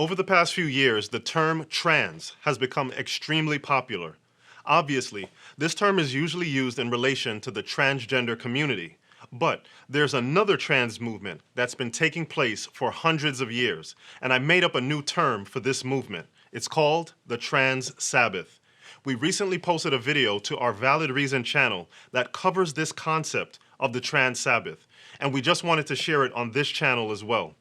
Over the past few years, the term trans has become extremely popular. Obviously, this term is usually used in relation to the transgender community, but there's another trans movement that's been taking place for hundreds of years, and I made up a new term for this movement. It's called the Trans-Sabbath. We recently posted a video to our Valid Reason channel that covers this concept of the Trans-Sabbath, and we just wanted to share it on this channel as well.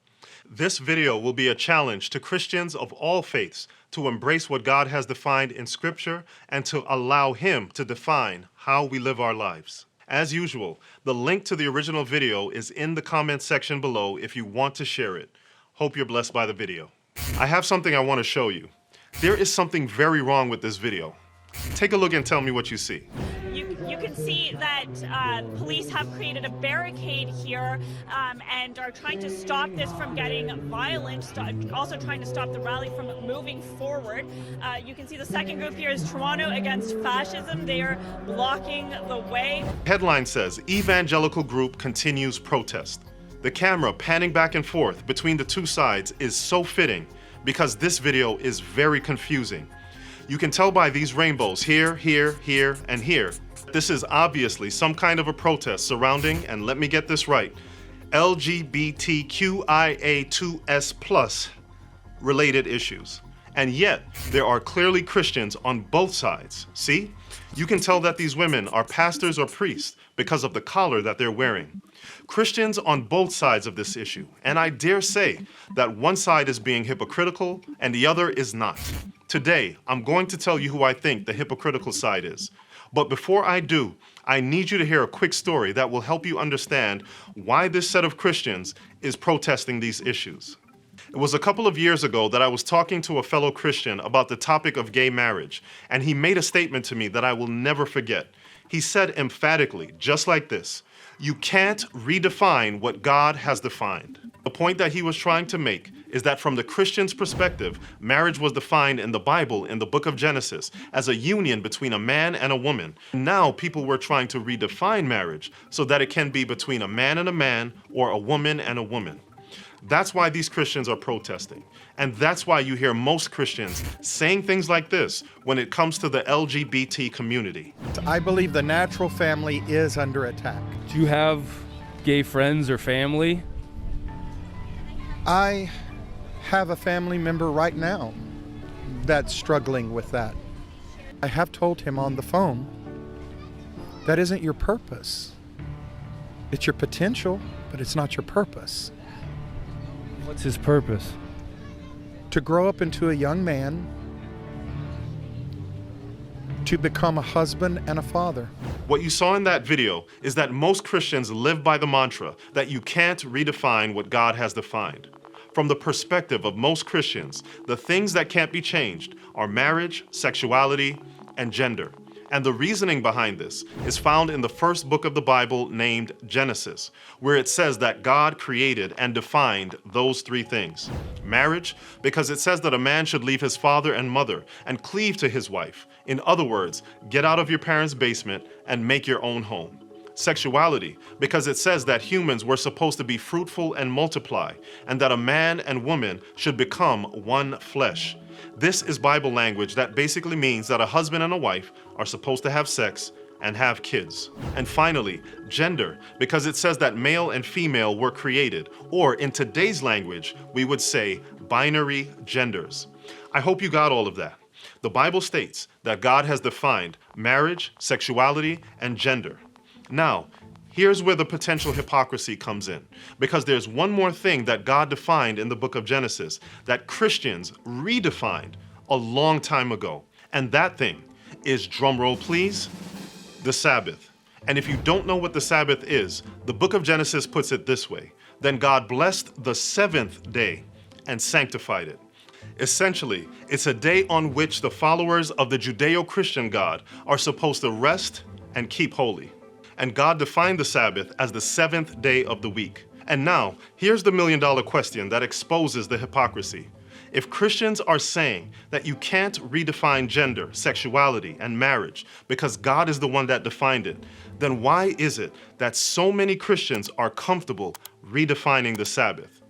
This video will be a challenge to Christians of all faiths to embrace what God has defined in Scripture and to allow Him to define how we live our lives. As usual, the link to the original video is in the comment section below if you want to share it. Hope you're blessed by the video. I have something I want to show you. There is something very wrong with this video. Take a look and tell me what you see. You can see that police have created a barricade here and are trying to stop this from getting violent, also trying to stop the rally from moving forward. You can see the second group here is Toronto Against Fascism. They are blocking the way. Headline says, Evangelical Group Continues Protest. The camera panning back and forth between the two sides is so fitting because this video is very confusing. You can tell by these rainbows here, here, here, and here. This is obviously some kind of a protest surrounding, and let me get this right, LGBTQIA2S+ related issues. And yet, there are clearly Christians on both sides. See? You can tell that these women are pastors or priests because of the collar that they're wearing. Christians on both sides of this issue, and I dare say that one side is being hypocritical and the other is not. Today, I'm going to tell you who I think the hypocritical side is. But before I do, I need you to hear a quick story that will help you understand why this set of Christians is protesting these issues. It was a couple of years ago that I was talking to a fellow Christian about the topic of gay marriage, and he made a statement to me that I will never forget. He said emphatically, just like this, "You can't redefine what God has defined." The point that he was trying to make is that from the Christian's perspective, marriage was defined in the Bible, in the book of Genesis, as a union between a man and a woman. Now people were trying to redefine marriage so that it can be between a man and a man or a woman and a woman. That's why these Christians are protesting. And that's why you hear most Christians saying things like this when it comes to the LGBT community. I believe the natural family is under attack. Do you have gay friends or family? I have a family member right now that's struggling with that. I have told him on the phone, that isn't your purpose. It's your potential, but it's not your purpose. What's his purpose? To grow up into a young man, to become a husband and a father. What you saw in that video is that most Christians live by the mantra that you can't redefine what God has defined. From the perspective of most Christians, the things that can't be changed are marriage, sexuality, and gender. And the reasoning behind this is found in the first book of the Bible named Genesis, where it says that God created and defined those three things. Marriage, because it says that a man should leave his father and mother and cleave to his wife. In other words, get out of your parents' basement and make your own home. Sexuality, because it says that humans were supposed to be fruitful and multiply, and that a man and woman should become one flesh. This is Bible language that basically means that a husband and a wife are supposed to have sex and have kids. And finally, gender, because it says that male and female were created, or in today's language, we would say binary genders. I hope you got all of that. The Bible states that God has defined marriage, sexuality, and gender. Now, here's where the potential hypocrisy comes in, because there's one more thing that God defined in the book of Genesis that Christians redefined a long time ago. And that thing is, drumroll please, the Sabbath. And if you don't know what the Sabbath is, the book of Genesis puts it this way: then God blessed the seventh day and sanctified it. Essentially, it's a day on which the followers of the Judeo-Christian God are supposed to rest and keep holy. And God defined the Sabbath as the seventh day of the week. And now, here's the million-dollar question that exposes the hypocrisy. If Christians are saying that you can't redefine gender, sexuality, and marriage because God is the one that defined it, then why is it that so many Christians are comfortable redefining the Sabbath?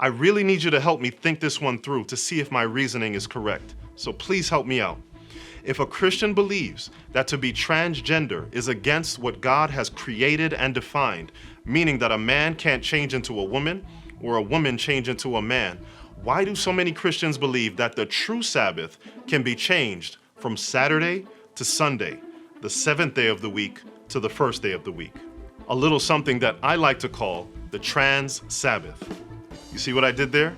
I really need you to help me think this one through to see if my reasoning is correct. So please help me out. If a Christian believes that to be transgender is against what God has created and defined, meaning that a man can't change into a woman or a woman change into a man, why do so many Christians believe that the true Sabbath can be changed from Saturday to Sunday, the seventh day of the week to the first day of the week? A little something that I like to call the Trans-Sabbath. You see what I did there?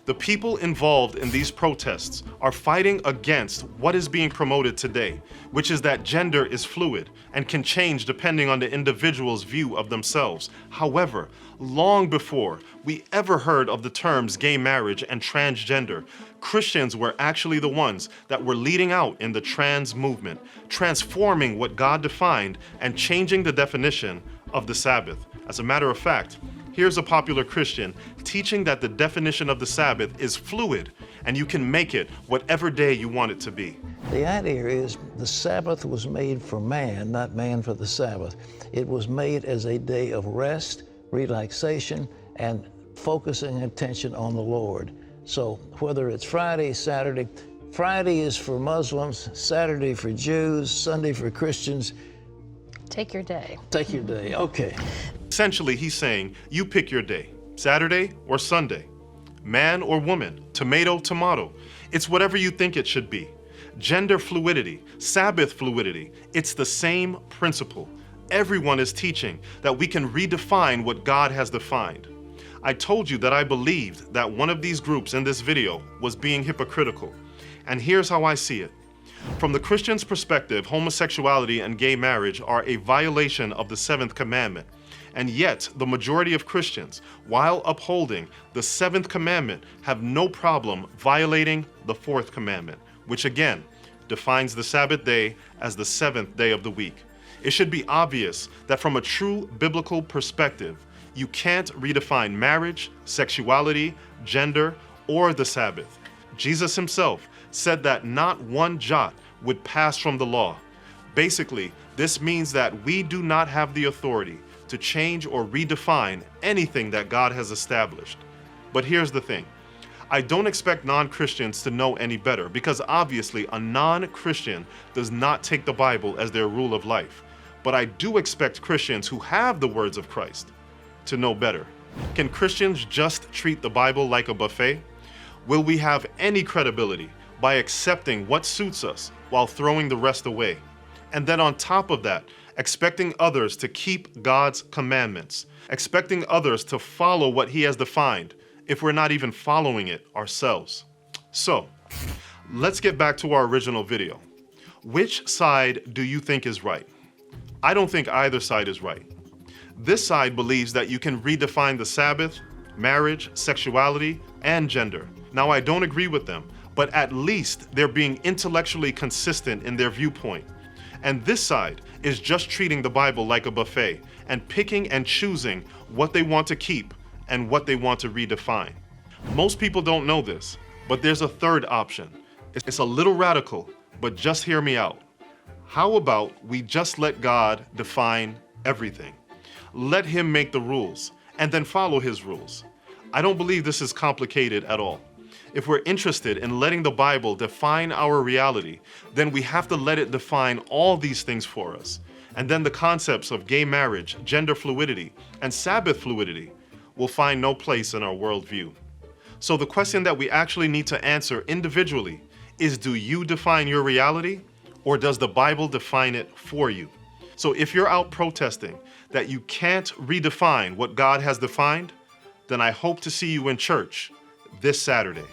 The people involved in these protests are fighting against what is being promoted today, which is that gender is fluid and can change depending on the individual's view of themselves. However, long before we ever heard of the terms gay marriage and transgender, Christians were actually the ones that were leading out in the trans movement, transforming what God defined and changing the definition of the Sabbath. As a matter of fact, here's a popular Christian teaching that the definition of the Sabbath is fluid and you can make it whatever day you want it to be. The idea is the Sabbath was made for man, not man for the Sabbath. It was made as a day of rest, relaxation, and focusing attention on the Lord. So whether it's Friday, Saturday, Friday is for Muslims, Saturday for Jews, Sunday for Christians. Take your day. Take your day, okay. Essentially, he's saying, you pick your day, Saturday or Sunday, man or woman, tomato, tomato. It's whatever you think it should be. Gender fluidity, Sabbath fluidity, it's the same principle. Everyone is teaching that we can redefine what God has defined. I told you that I believed that one of these groups in this video was being hypocritical, and here's how I see it. From the Christian's perspective, homosexuality and gay marriage are a violation of the seventh commandment. And yet, the majority of Christians, while upholding the seventh commandment, have no problem violating the fourth commandment, which again defines the Sabbath day as the seventh day of the week. It should be obvious that from a true biblical perspective, you can't redefine marriage, sexuality, gender, or the Sabbath. Jesus himself said that not one jot would pass from the law. Basically, this means that we do not have the authority to change or redefine anything that God has established. But here's the thing. I don't expect non-Christians to know any better because obviously a non-Christian does not take the Bible as their rule of life. But I do expect Christians who have the words of Christ to know better. Can Christians just treat the Bible like a buffet? Will we have any credibility by accepting what suits us while throwing the rest away? And then on top of that, expecting others to keep God's commandments, expecting others to follow what he has defined if we're not even following it ourselves. So, let's get back to our original video. Which side do you think is right? I don't think either side is right. This side believes that you can redefine the Sabbath, marriage, sexuality, and gender. Now, I don't agree with them, but at least they're being intellectually consistent in their viewpoint. And this side is just treating the Bible like a buffet and picking and choosing what they want to keep and what they want to redefine. Most people don't know this, but there's a third option. It's a little radical, but just hear me out. How about we just let God define everything? Let him make the rules and then follow his rules. I don't believe this is complicated at all. If we're interested in letting the Bible define our reality, then we have to let it define all these things for us. And then the concepts of gay marriage, gender fluidity, and Sabbath fluidity will find no place in our worldview. So the question that we actually need to answer individually is, do you define your reality, or does the Bible define it for you? So if you're out protesting that you can't redefine what God has defined, then I hope to see you in church this Saturday.